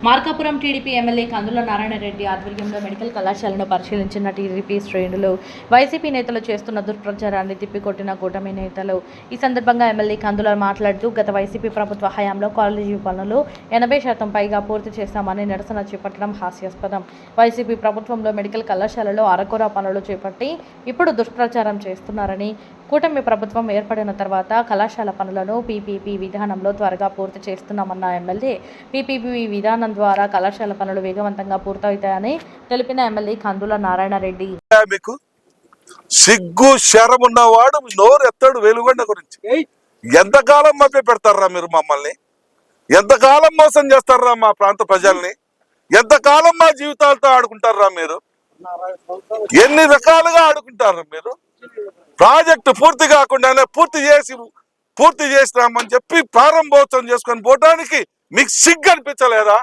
Markapuram TDP MLA కందుల నారాయణ రెడ్డి ఆధ్వర్యంలో medical కళాశాలను పరిశీలించిన టీడీపీ శ్రేణులు వైసీపీ నేతలు చేస్తున్న దుష్ప్రచారాన్ని తిప్పికొట్టిన కూటమి నేతలు. ఈ సందర్భంగా ఎమ్మెల్యే కందుల మాట్లాడుతూ గత వైసీపీ ప్రభుత్వ హయాంలో కాలేజీ పనులు 80% పైగా పూర్తి చేస్తామని నిరసన చేపట్టడం హాస్యాస్పదం. వైసీపీ ప్రభుత్వంలో మెడికల్ కళాశాలలో అరకొర పనులు చేపట్టి ఇప్పుడు దుష్ప్రచారం చేస్తున్నారని, కూటమి ప్రభుత్వం ఏర్పడిన తర్వాత కళాశాల పనులను పీపీపీ విధానంలో త్వరగా పూర్తి చేస్తున్నామన్న ఎమ్మెల్యే పీపీపీ విధానం ద్వారా కళాశాల పనులు వేగవంతంగా పూర్తవుతాయని తెలిపిన ఎమ్మెల్యే కందుల నారాయణ రెడ్డి. మీకు సిగ్గు శరం ఉన్నవాడు నోరు ఎత్తాడు వెలుగొండ గురించి. ఎంతకాలం మభ్య పెడతారా మీరు మమ్మల్ని? ఎంతకాలం మోసం చేస్తారా మా ప్రాంత ప్రజల్ని? ఎంతకాలం మా జీవితాలతో ఆడుకుంటారా మీరు? ఎన్ని రకాలుగా ఆడుకుంటారా మీరు? ప్రాజెక్టు పూర్తి కాకుండానే పూర్తి చేసినామని చెప్పి ప్రారంభోత్సవం చేసుకొని పోవడానికి మీకు సిగ్గు అనిపించలేదా?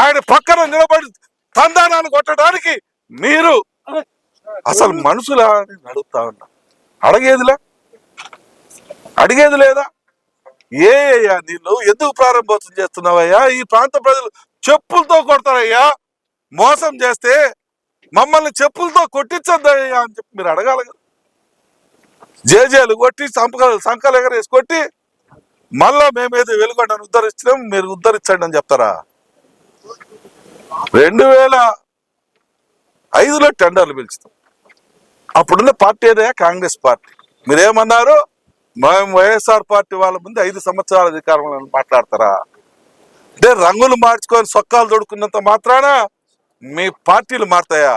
ఆయన పక్కన నిలబడి తందానాన్ని కొట్టడానికి మీరు అసలు మనుషులా అని అడుగుతా ఉన్నా. అడిగేది లేదా? ఏయ్యా నిన్ను ఎందుకు ప్రారంభోత్సవం చేస్తున్నావయ్యా? ఈ ప్రాంత ప్రజలు చెప్పులతో కొడతారయ్యా. మోసం చేస్తే మమ్మల్ని చెప్పులతో కొట్టించొద్దయ్యా అని చెప్పి మీరు అడగాలి కదా. జేజేలు కొట్టి సంకలు ఎగరేసి కొట్టి మళ్ళా మేమేదో వెలుగొండను ఉద్ధరించడం మీరు ఉద్ధరించండి అని చెప్తారా? 2005లో టెండర్లు పిలుస్తాం. అప్పుడున్న పార్టీ ఏదైనా కాంగ్రెస్ పార్టీ. మీరేమన్నారు? మేము వైఎస్ఆర్ పార్టీ వాళ్ళ ముందు 5 సంవత్సరాల అధికారంలో మాట్లాడతారా? అంటే రంగులు మార్చుకొని సొక్కాలు దొడుకున్నంత మాత్రాన మీ పార్టీలు మారుతాయా?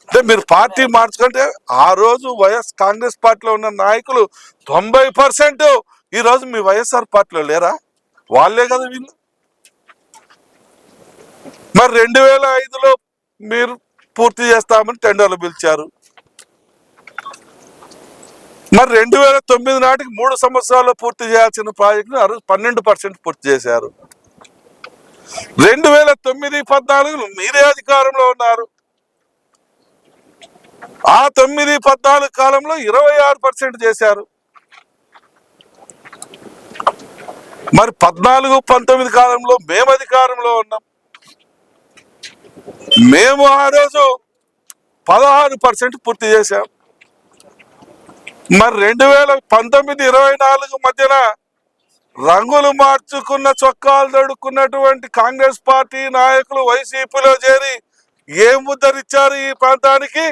అంటే మీరు పార్టీ మార్చుకుంటే ఆ రోజు కాంగ్రెస్ పార్టీలో ఉన్న నాయకులు 90% ఈ రోజు మీ వైఎస్ఆర్ పార్టీలో లేరా? వాళ్ళే కదా వీళ్ళు. మరి 2005లో మీరు పూర్తి చేస్తామని టెండర్లు పిలిచారు. మరి 2009 నాటికి 3 సంవత్సరాల్లో పూర్తి చేయాల్సిన ప్రాజెక్టును ఆ రోజు 12% పూర్తి చేశారు. 2009-14 మీరే అధికారంలో ఉన్నారు. ఆ 9-14 కాలంలో 26% చేశారు. మరి 14-19 కాలంలో మేము అధికారంలో ఉన్నాం. మేము ఆ రోజు 16% పూర్తి చేశాం. మరి 2019-24 మధ్యన రంగులు మార్చుకున్న చొక్కాలు తడుక్కున్నటువంటి కాంగ్రెస్ పార్టీ నాయకులు వైసీపీలో చేరి ఏం ముద్దరిచ్చారు ఈ ప్రాంతానికి?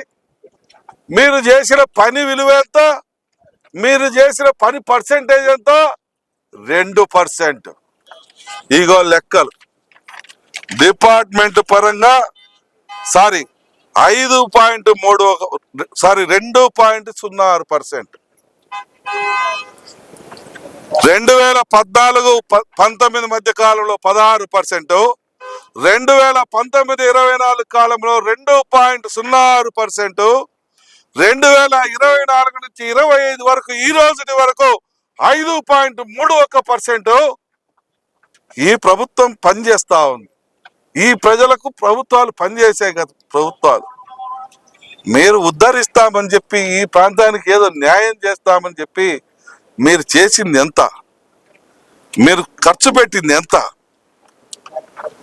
మీరు చేసిన పని విలువ ఎంత? మీరు చేసిన పని పర్సెంటేజ్ ఎంత? 2%. ఇగో లెక్కలు. డిపార్ట్మెంట్ పరంగా 2.06%. 2014-19 మధ్య కాలంలో 16%, 2019-24 కాలంలో 2.06%, 2024 నుంచి 25 వరకు ఈ రోజుటి వరకు 5.31%. ఈ ప్రభుత్వం పనిచేస్తా ఉంది. ఈ ప్రజలకు ప్రభుత్వాలు పనిచేసే కదా ప్రభుత్వాలు. మీరు ఉద్ధరిస్తామని చెప్పి ఈ ప్రాంతానికి ఏదో న్యాయం చేస్తామని చెప్పి మీరు చేసింది ఎంత? మీరు ఖర్చు పెట్టింది ఎంత?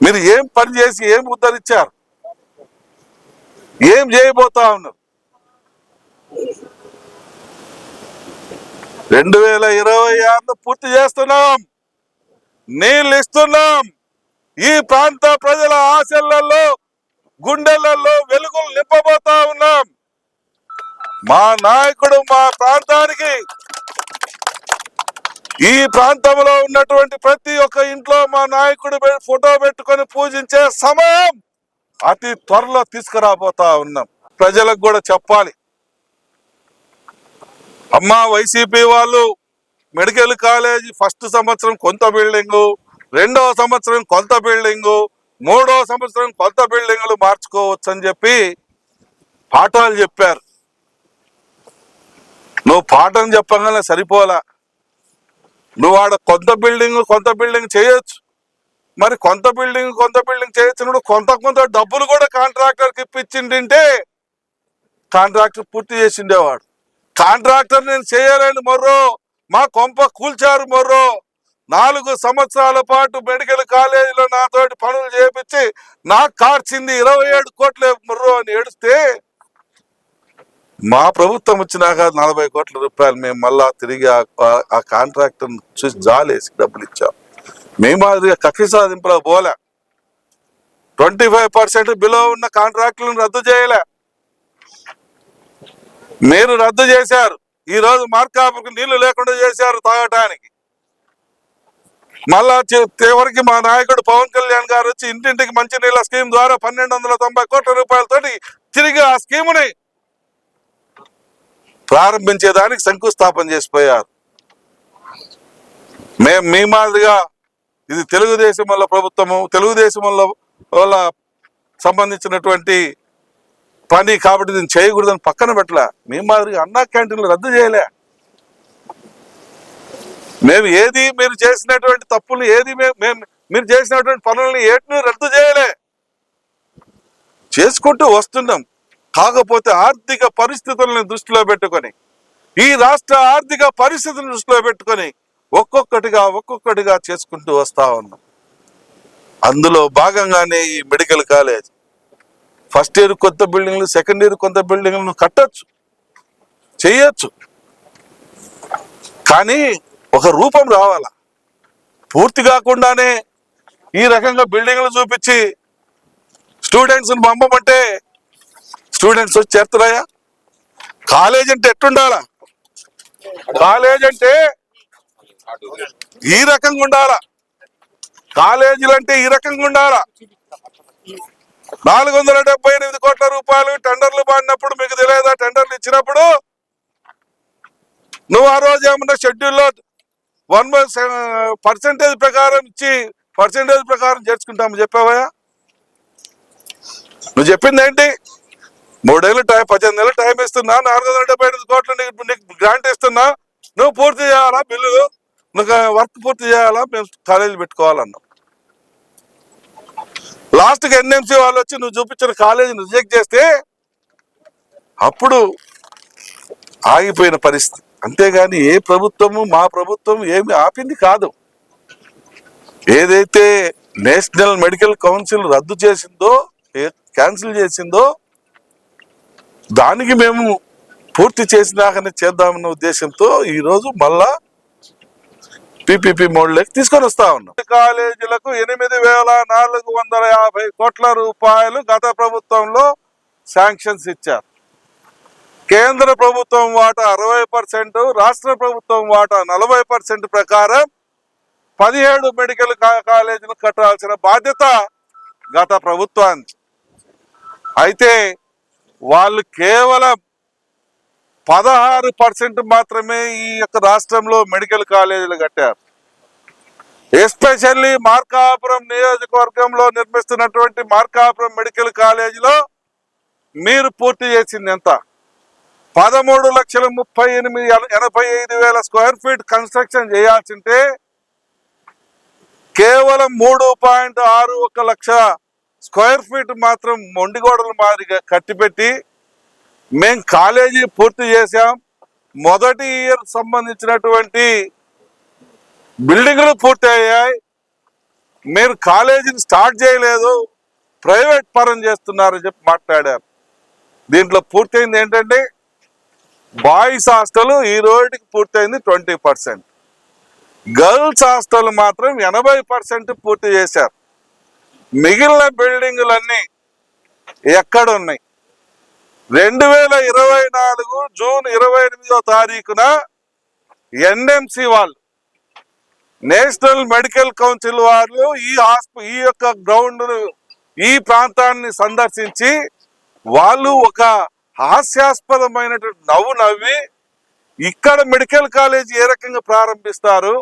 మీరు ఏం పని చేసి ఏం ఉద్ధరించారు? ఏం చేయబోతా ఉన్నారు? 2026లో పూర్తి చేస్తున్నాం. నీళ్ళు ఇస్తున్నాం. ఈ ప్రాంత ప్రజల ఆశలలో గుండెలలో వెలుగులు నింపబోతా ఉన్నాం. మా నాయకుడు మా ప్రాంతానికి, ఈ ప్రాంతంలో ఉన్నటువంటి ప్రతి ఒక్క ఇంట్లో మా నాయకుడు ఫోటో పెట్టుకొని పూజించే సమయం అతి త్వరలో తీసుకురాబోతా ఉన్నాం. ప్రజలకు కూడా చెప్పాలి. అమ్మా వైసీపీ వాళ్ళు మెడికల్ కాలేజీ ఫస్ట్ సంవత్సరం కొంత బిల్డింగు, 2వ సంవత్సరం కొంత బిల్డింగు, 3వ సంవత్సరం కొంత బిల్డింగులు మార్చుకోవచ్చు అని చెప్పి పాఠాలు చెప్పారు. నువ్వు పాఠం చెప్పగానే సరిపోలా. నువ్వు ఆడ కొంత బిల్డింగ్ చేయొచ్చు. మరి కొంత బిల్డింగ్ చేయించినప్పుడు కొంత డబ్బులు కూడా కాంట్రాక్టర్కి ఇప్పించిండింటే కాంట్రాక్టర్ పూర్తి చేసిండేవాడు. కాంట్రాక్టర్ నేను చేయలేను మొర్రో, మా కొంప కూల్చారు మొర్రో, 4 సంవత్సరాల పాటు మెడికల్ కాలేజీలో నాతోటి పనులు చేపించి నాకు కార్చింది 27 కోట్ల మొర్రో అని ఏడిస్తే, మా ప్రభుత్వం వచ్చినాక 40 కోట్ల రూపాయలు మేము మళ్ళా తిరిగి ఆ కాంట్రాక్టర్ చూసి జాలేసి డబ్బులు ఇచ్చాం. మేము మాదిరిగా కక్ష సాధింపులో పోలే. 25% బిలో ఉన్న కాంట్రాక్టులను రద్దు చేయలే, మీరు రద్దు చేశారు. ఈ రోజు మార్కాపుకి నీళ్లు లేకుండా చేశారు తాగటానికి. మళ్ళా చివరికి మా నాయకుడు పవన్ కళ్యాణ్ గారు వచ్చి ఇంటింటికి మంచినీళ్ళ స్కీమ్ ద్వారా 1290 కోట్ల రూపాయలతోటి తిరిగి ఆ స్కీముని ప్రారంభించేదానికి శంకుస్థాపన చేసిపోయారు. మేము మీ మాదిరిగా ఇది తెలుగుదేశం వల్ల ప్రభుత్వము, తెలుగుదేశం వల్ల సంబంధించినటువంటి పని కాబట్టి దీన్ని చేయకూడదని పక్కన పెట్టలే. మీ మాదిరిగా అన్నా క్యాంటీన్లు రద్దు చేయలే. మేము ఏది మీరు చేసినటువంటి తప్పులు ఏది మీరు చేసినటువంటి పనులని ఏటిని రద్దు చేయలే, చేసుకుంటూ వస్తున్నాం. కాకపోతే ఆర్థిక పరిస్థితులను దృష్టిలో పెట్టుకొని, ఈ రాష్ట్ర ఆర్థిక పరిస్థితులను దృష్టిలో పెట్టుకొని ఒక్కొక్కటిగా చేసుకుంటూ వస్తా ఉన్నాం. అందులో భాగంగానే ఈ మెడికల్ కాలేజ్ ఫస్ట్ ఇయర్ కొత్త బిల్డింగ్లు, సెకండ్ ఇయర్ కొత్త బిల్డింగ్లను కట్టొచ్చు, చెయ్యొచ్చు. కానీ ఒక రూపం రావాలా. పూర్తి కాకుండానే ఈ రకంగా బిల్డింగ్లు చూపించి స్టూడెంట్స్ని పంపమంటే స్టూడెంట్స్ వచ్చి చేరుతున్నాయా? కాలేజ్ అంటే ఎట్టుండాలా? కాలేజ్ అంటే ఈ రకంగా ఉండాలా. కాలేజీలు అంటే ఈ రకంగా ఉండాలా. 478 కోట్ల రూపాయలు టెండర్లు పాడినప్పుడు మీకు తెలియదా? టెండర్లు ఇచ్చినప్పుడు నువ్వు ఆ రోజు ఏమన్నా షెడ్యూల్లో 1% ప్రకారం ఇచ్చి పర్సెంటేజ్ ప్రకారం చేర్చుకుంటాము చెప్పావా? నువ్వు చెప్పింది ఏంటి? 18 నెలలు టైం ఇస్తున్నా, 478 కోట్లు నీకు గ్రాంట్ ఇస్తున్నా, నువ్వు పూర్తి చేయాలా బిల్లులు, నువ్వు వర్క్ పూర్తి చేయాలా, మేము కాలేజీ పెట్టుకోవాలన్నావు. లాస్ట్కి ఎన్ఎంసీ వాళ్ళు వచ్చి నువ్వు చూపించిన కాలేజీని రిజెక్ట్ చేస్తే అప్పుడు ఆగిపోయిన పరిస్థితి. అంతేగాని ఏ ప్రభుత్వము, మా ప్రభుత్వం ఏమి ఆపింది కాదు. ఏదైతే నేషనల్ మెడికల్ కౌన్సిల్ రద్దు చేసిందో, క్యాన్సిల్ చేసిందో దానికి మేము పూర్తి చేసినాకనే చేద్దామన్న ఉద్దేశంతో ఈరోజు మళ్ళా పిపిపి మోడ్లోకి తీసుకొని వస్తా ఉన్నాం. కాలేజీలకు 8,450 కోట్ల రూపాయలు గత ప్రభుత్వంలో శాంక్షన్స్ ఇచ్చారు. కేంద్ర ప్రభుత్వం వాటా 60%, రాష్ట్ర ప్రభుత్వం వాటా 40% ప్రకారం 17 మెడికల్ కాలేజీలు కట్టాల్సిన బాధ్యత గత ప్రభుత్వానికి. అయితే వాళ్ళు కేవలం 16% మాత్రమే ఈ యొక్క రాష్ట్రంలో మెడికల్ కాలేజీలు కట్టారు. ఎస్పెషల్లీ మార్కాపురం నియోజకవర్గంలో నిర్మిస్తున్నటువంటి మార్కాపురం మెడికల్ కాలేజీలో మీరు పూర్తి చేసింది ఎంత? 13,38,85,000 స్క్వేర్ ఫీట్ కన్స్ట్రక్షన్ చేయాల్సింటే కేవలం 3.61 లక్ష స్క్వేర్ ఫీట్ మాత్రం మొండిగోడల మాదిరిగా కట్టిపెట్టి మేము కాలేజీ పూర్తి చేశాం. మొదటి ఇయర్ సంబంధించినటువంటి బిల్డింగ్లు పూర్తి అయ్యాయి, మీరు కాలేజీని స్టార్ట్ చేయలేదు, ప్రైవేట్ పరం చేస్తున్నారని చెప్పి మాట్లాడారు. దీంట్లో పూర్తయింది ఏంటంటే బాయ్స్ హాస్టల్ ఈ రోజుకి పూర్తయింది 20%, గర్ల్స్ హాస్టల్ మాత్రం 80% పూర్తి చేశారు. మిగిలిన బిల్డింగులన్నీ ఎక్కడున్నాయి? 2024 జూన్ 28వ తారీఖున ఎన్ఎంసి వాళ్ళు, నేషనల్ మెడికల్ కౌన్సిల్ వాళ్ళు ఈ యొక్క గ్రౌండ్, ఈ ప్రాంతాన్ని సందర్శించి వాళ్ళు ఒక హాస్యాస్పదమైనటువంటి నవ్వు నవ్వి ఇక్కడ మెడికల్ కాలేజ్ ఏ రకంగా ప్రారంభిస్తారు,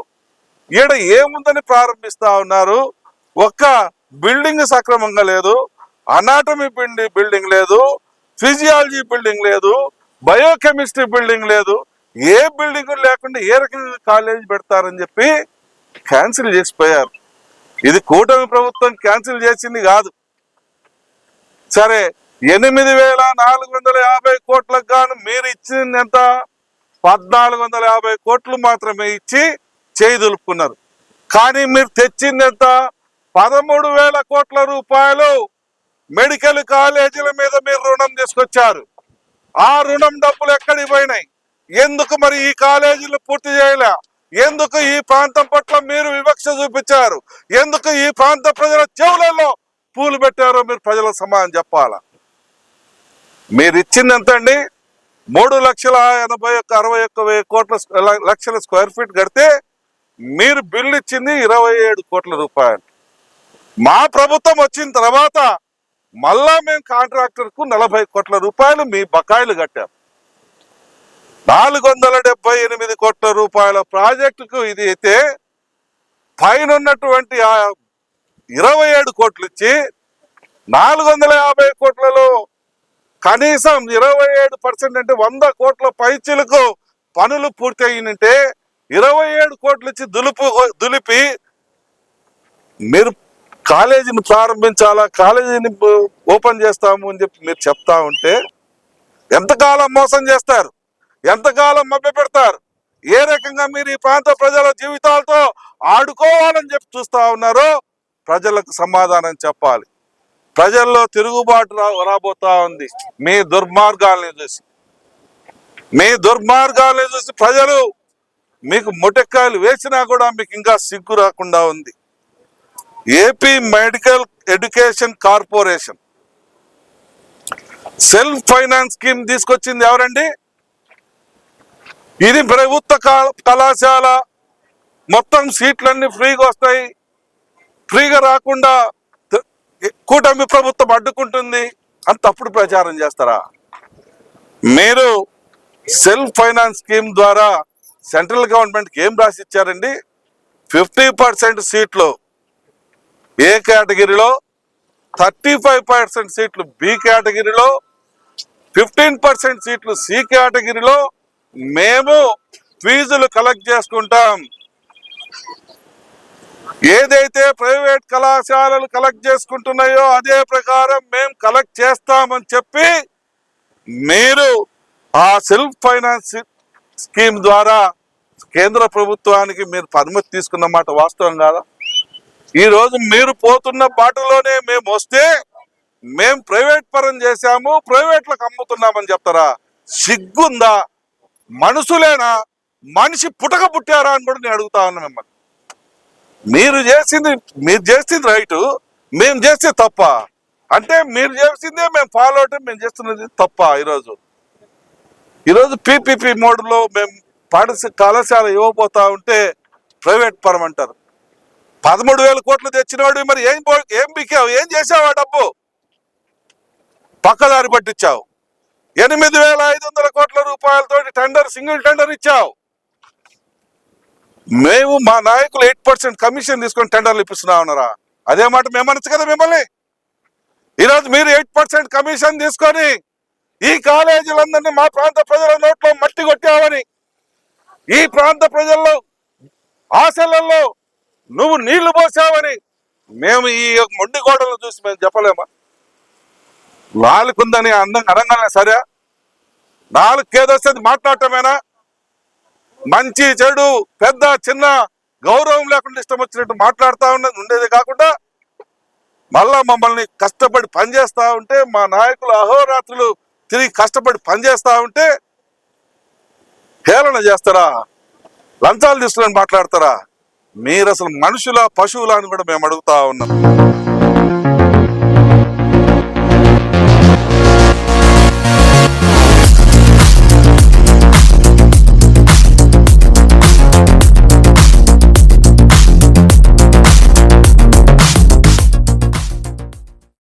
ఈడ ఏముందని ప్రారంభిస్తా ఉన్నారు, ఒక్క బిల్డింగ్ సక్రమంగా లేదు, అనాటమీ బిల్డింగ్ లేదు, ఫిజియాలజీ బిల్డింగ్ లేదు, బయోకెమిస్ట్రీ బిల్డింగ్ లేదు, ఏ బిల్డింగ్ లేకుండా ఏ రకంగా కాలేజ్ పెడతారని చెప్పి క్యాన్సిల్ చేసిపోయారు. ఇది కూటమి ప్రభుత్వం క్యాన్సిల్ చేసింది కాదు. సరే, 8,450 కోట్లకు గాను మీరు ఇచ్చింది ఎంత? 1,450 కోట్లు మాత్రమే ఇచ్చి చేయి దులుపుకున్నారు. కానీ మీరు తెచ్చింది ఎంత? 13,000 కోట్ల రూపాయలు మెడికల్ కాలేజీల మీద మీరు రుణం తీసుకొచ్చారు. ఆ రుణం డబ్బులు ఎక్కడికి పోయినాయి? ఎందుకు మరి ఈ కాలేజీలు పూర్తి చేయలే? ఎందుకు ఈ ప్రాంతం పట్ల మీరు వివక్ష చూపించారు? ఎందుకు ఈ ప్రాంత ప్రజల చెవులలో పూలు పెట్టారో మీరు ప్రజలకు సమాధానం చెప్పాలా. మీరు ఇచ్చింది ఎంత అండి? 3,81,61,000 లక్షల స్క్వేర్ ఫీట్ కడితే మీరు బిల్లు ఇచ్చింది 27 కోట్ల రూపాయలు. మా ప్రభుత్వం వచ్చిన తర్వాత మళ్ళా మేము కాంట్రాక్టర్ కు 40 కోట్ల రూపాయలు మీ బకాయిలు కట్టాం. 478 కోట్ల రూపాయల ప్రాజెక్టుకు ఇది అయితే పైన ఉన్నటువంటి 27 కోట్లు ఇచ్చి 450 కోట్లలో కనీసం 27% అంటే 100 కోట్ల పైచిలకు పనులు పూర్తి అయినంటే 27 కోట్లు ఇచ్చి దులిపి మీరు కాలేజీని ప్రారంభించాలా, కాలేజీని ఓపెన్ చేస్తాము అని చెప్పి మీరు చెప్తా ఉంటే ఎంతకాలం మోసం చేస్తారు? ఎంతకాలం మభ్య పెడతారు? ఏ రకంగా మీరు ఈ ప్రాంత ప్రజల జీవితాలతో ఆడుకోవాలని చెప్పి చూస్తా ఉన్నారో ప్రజలకు సమాధానం చెప్పాలి. ప్రజల్లో తిరుగుబాటు రాబోతా ఉంది మీ దుర్మార్గాల్ని చూసి. ప్రజలు మీకు మొటెక్కాయలు వేసినా కూడా మీకు ఇంకా సిగ్గు రాకుండా ఉంది. AP medical education corporation self finance scheme తీసుకొచ్చింది ఎవరండి? ఇది ప్రభుత్వ కళాశాల, మొత్తం సీట్లన్నీ ఫ్రీగా వస్తాయి, ఫ్రీగా రాకుండా కూటమి ప్రభుత్వం అడ్డుకుంటుంది అని తప్పుడు ప్రచారం చేస్తారా? మీరు సెల్ఫ్ ఫైనాన్స్ స్కీమ్ ద్వారా సెంట్రల్ గవర్నమెంట్కి ఏం రాసి ఇచ్చారండి? 50% సీట్లు ఏ కేటగిరీలో, 35% సీట్లు బి కేటగిరీలో, 15% సీట్లు సి కేటగిరీలో మేము ఫీజులు కలెక్ట్ చేసుకుంటాం. ఏదైతే ప్రైవేట్ కళాశాలలు కలెక్ట్ చేసుకుంటున్నాయో అదే ప్రకారం మేము కలెక్ట్ చేస్తామని చెప్పి మీరు ఆ సెల్ఫ్ ఫైనాన్స్ స్కీమ్ ద్వారా కేంద్ర ప్రభుత్వానికి మీరు అనుమతి తీసుకున్న మాట వాస్తవం కాదా? ఈ రోజు మీరు పోతున్న బాటలోనే మేము వస్తే మేము ప్రైవేట్ పరం చేశాము, ప్రైవేట్లకు అమ్ముతున్నామని చెప్తారా? సిగ్గుందా? మనుషులేనా? మనిషి పుట్టక పుట్టారా అని కూడా నేను అడుగుతా ఉన్నా మిమ్మల్ని. మీరు చేసింది రైట్, మేము చేస్తే తప్ప అంటే మీరు చేసిందే మేము ఫాలో అవటం, మేము చేస్తున్నది తప్ప? ఈరోజు పీపీపీ మోడ్లో మేము కళాశాల ఇవ్వబోతా ఉంటే ప్రైవేట్ పరం అంటారు. 13,000 కోట్లు తెచ్చినవాడు మరి ఏం బికావు? ఏం చేసావు? ఆ డబ్బు పక్కదారి పట్టించావు. 8,500 కోట్ల రూపాయలతో సింగిల్ టెండర్ ఇచ్చావు. మేము మా నాయకులు 8% కమిషన్ తీసుకొని టెండర్లు ఇప్పిస్తున్నా ఉన్నారా? అదే మాట మేము అనొచ్చు కదా మిమ్మల్ని. ఈరోజు మీరు 8% కమిషన్ తీసుకొని ఈ కాలేజీలందరినీ మా ప్రాంత ప్రజల నోట్లో మట్టి కొట్టావని, ఈ ప్రాంత ప్రజల్లో ఆశలలో నువ్వు నీళ్లు పోసావని మేము ఈ మొండి గోడలను చూసి మేము చెప్పలేమా? నాలుగుందని అనగానే సరే, నాలుగుకేదొస్తుంది మాట్లాడటమేనా? మంచి చెడు పెద్ద చిన్న గౌరవం లేకుండా ఇష్టం వచ్చినట్టు మాట్లాడుతూ ఉండేది కాకుండా మళ్ళా మమ్మల్ని కష్టపడి పనిచేస్తా ఉంటే, మా నాయకులు అహోరాత్రులు తిరిగి కష్టపడి పనిచేస్తా ఉంటే హేళన చేస్తారా? లంచాలు తీసుకుని మాట్లాడతారా? మీరు అసలు మనుషుల పశువులా అని కూడా మేము అడుగుతా ఉన్నాం.